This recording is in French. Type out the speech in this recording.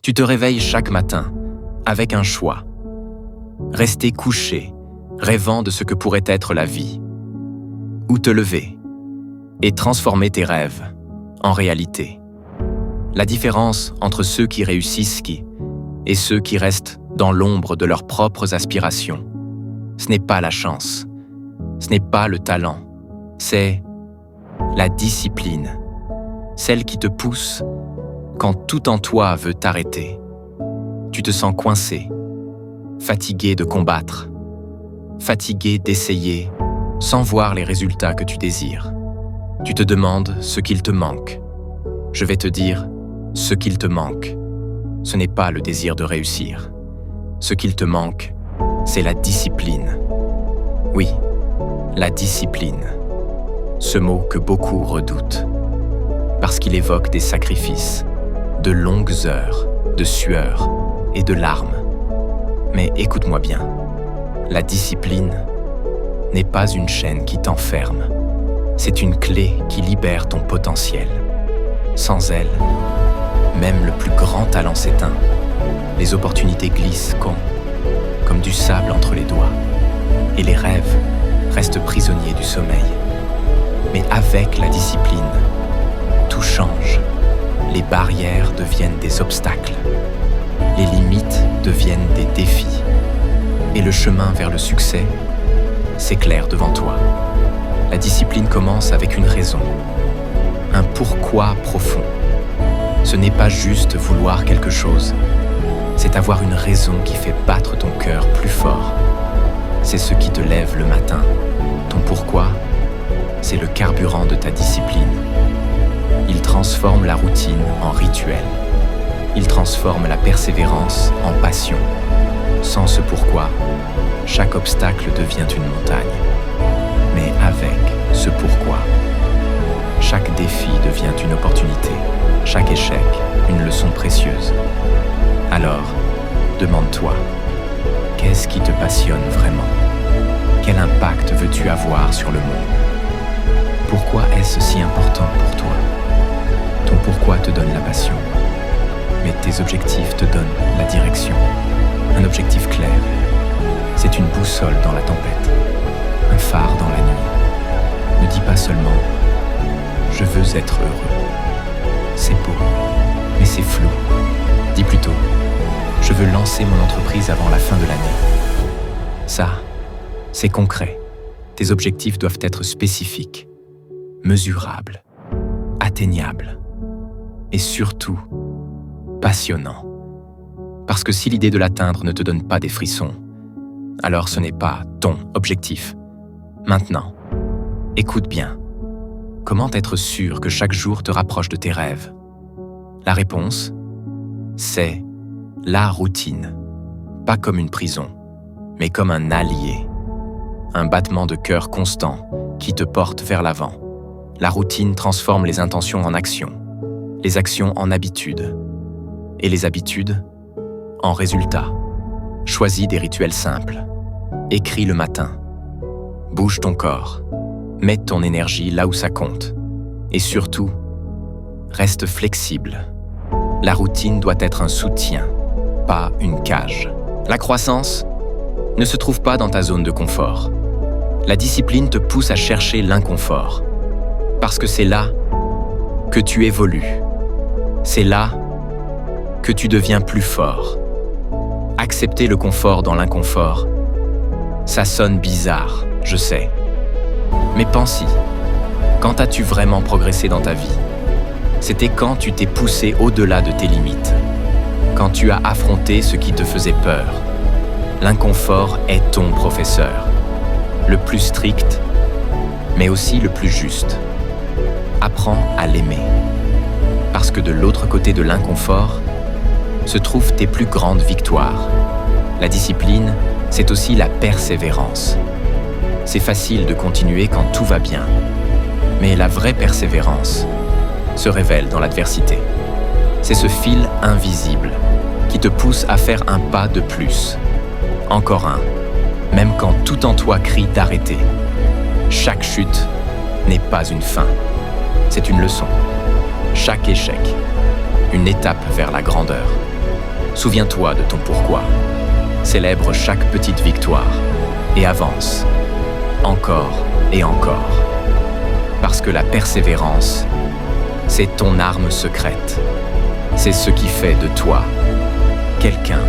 Tu te réveilles chaque matin avec un choix. Rester couché, rêvant de ce que pourrait être la vie. Ou te lever et transformer tes rêves en réalité. La différence entre ceux qui réussissent et ceux qui restent dans l'ombre de leurs propres aspirations, ce n'est pas la chance, ce n'est pas le talent, c'est la discipline, celle qui te pousse quand tout en toi veut t'arrêter. Tu te sens coincé, fatigué de combattre, fatigué d'essayer sans voir les résultats que tu désires. Tu te demandes ce qu'il te manque. Je vais te dire ce qu'il te manque. Ce n'est pas le désir de réussir. Ce qu'il te manque, c'est la discipline. Oui, la discipline. Ce mot que beaucoup redoutent. Parce qu'il évoque des sacrifices, de longues heures, de sueur et de larmes. Mais écoute-moi bien, la discipline n'est pas une chaîne qui t'enferme. C'est une clé qui libère ton potentiel. Sans elle, même le plus grand talent s'éteint. Les opportunités glissent comme du sable entre les doigts. Et les rêves restent prisonniers du sommeil. Mais avec la discipline, tout change. Les barrières deviennent des obstacles. Les limites deviennent des défis. Et le chemin vers le succès s'éclaire devant toi. La discipline commence avec une raison, un pourquoi profond. Ce n'est pas juste vouloir quelque chose, c'est avoir une raison qui fait battre ton cœur plus fort. C'est ce qui te lève le matin. Ton pourquoi, c'est le carburant de ta discipline. Il transforme la routine en rituel. Il transforme la persévérance en passion. Sans ce pourquoi, chaque obstacle devient une montagne. Mais avec ce pourquoi, chaque défi devient une opportunité, chaque échec une leçon précieuse. Alors, demande-toi, qu'est-ce qui te passionne vraiment? Quel impact veux-tu avoir sur le monde? Pourquoi est-ce si important pour toi? Ton pourquoi te donne la passion, mais tes objectifs te donnent la direction. Un objectif clair, c'est une boussole dans la tempête, un phare dans la nuit. Ne dis pas seulement « je veux être heureux ». C'est beau, mais c'est flou. Dis plutôt « je veux lancer mon entreprise avant la fin de l'année ». Ça, c'est concret. Tes objectifs doivent être spécifiques, mesurables, atteignables et surtout passionnants. Parce que si l'idée de l'atteindre ne te donne pas des frissons, alors ce n'est pas ton objectif. Maintenant, écoute bien. Comment être sûr que chaque jour te rapproche de tes rêves? La réponse, c'est la routine. Pas comme une prison, mais comme un allié. Un battement de cœur constant qui te porte vers l'avant. La routine transforme les intentions en actions, les actions en habitudes, et les habitudes en résultats. Choisis des rituels simples. Écris le matin. Bouge ton corps. Mets ton énergie là où ça compte. Et surtout, reste flexible. La routine doit être un soutien, pas une cage. La croissance ne se trouve pas dans ta zone de confort. La discipline te pousse à chercher l'inconfort. Parce que c'est là que tu évolues. C'est là que tu deviens plus fort. Accepter le confort dans l'inconfort, ça sonne bizarre, je sais. Mais pense-y, quand as-tu vraiment progressé dans ta vie? C'était quand tu t'es poussé au-delà de tes limites, quand tu as affronté ce qui te faisait peur. L'inconfort est ton professeur, le plus strict, mais aussi le plus juste. Apprends à l'aimer, parce que de l'autre côté de l'inconfort se trouvent tes plus grandes victoires. La discipline, c'est aussi la persévérance. C'est facile de continuer quand tout va bien, mais la vraie persévérance se révèle dans l'adversité. C'est ce fil invisible qui te pousse à faire un pas de plus. Encore un, même quand tout en toi crie d'arrêter. Chaque chute n'est pas une fin, c'est une leçon. Chaque échec, une étape vers la grandeur. Souviens-toi de ton pourquoi. Célèbre chaque petite victoire et avance, encore et encore. Parce que la persévérance, c'est ton arme secrète. C'est ce qui fait de toi quelqu'un